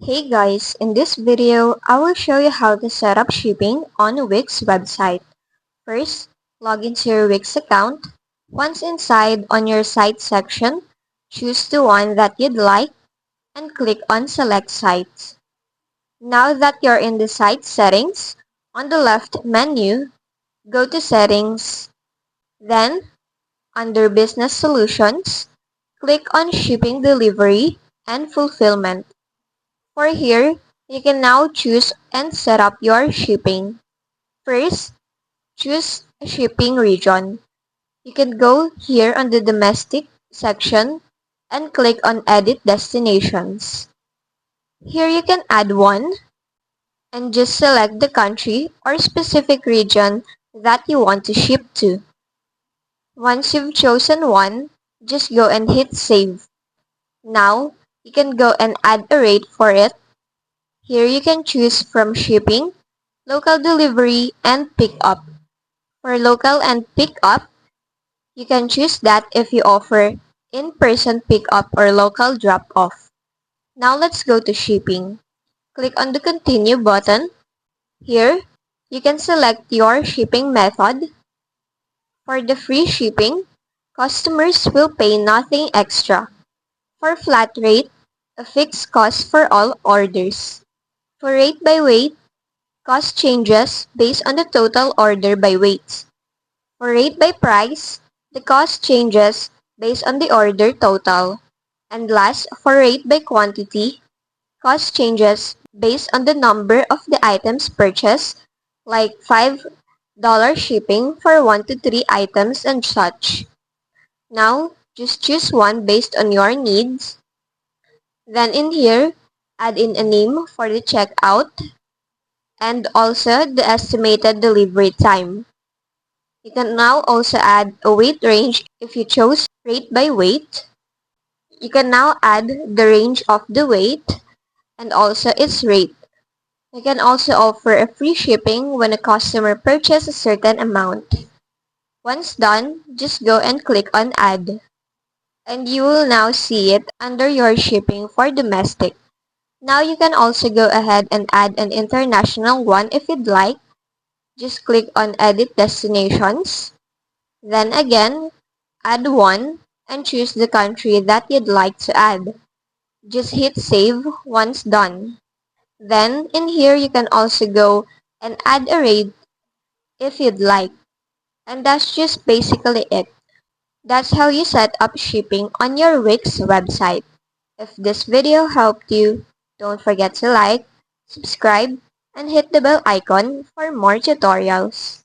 Hey guys, in this video, I will show you how to set up shipping on Wix website. First, log into your Wix account. Once inside, on your site section, choose the one that you'd like and click on Select Sites. Now that you're in the site settings, on the left menu, go to Settings. Then, under Business Solutions, click on Shipping Delivery and Fulfillment. For here, you can now choose and set up your shipping. First, choose a shipping region. You can go here on the domestic section and click on Edit Destinations. Here you can add one and just select the country or specific region that you want to ship to. Once you've chosen one, just go and hit Save. Now, you can go and add a rate for it. Here you can choose from shipping, local delivery, and pickup. For local and pickup, you can choose that if you offer in-person pickup or local drop-off. Now let's go to shipping. Click on the Continue button. Here, you can select your shipping method. For the free shipping, customers will pay nothing extra. For flat rate, a fixed cost for all orders. For rate by weight, cost changes based on the total order by weight. For rate by price, the cost changes based on the order total. And last, for rate by quantity, cost changes based on the number of the items purchased, like $5 shipping for 1 to 3 items and such. Now, just choose one based on your needs. Then in here, add in a name for the checkout and also the estimated delivery time. You can now also add a weight range if you chose rate by weight. You can now add the range of the weight and also its rate. You can also offer a free shipping when a customer purchases a certain amount. Once done, just go and click on Add. And you will now see it under your shipping for domestic. Now you can also go ahead and add an international one if you'd like. Just click on Edit Destinations. Then again, add one and choose the country that you'd like to add. Just hit Save once done. Then in here you can also go and add a rate if you'd like. And that's just basically it. That's how you set up shipping on your Wix website. If this video helped you, don't forget to like, subscribe, and hit the bell icon for more tutorials.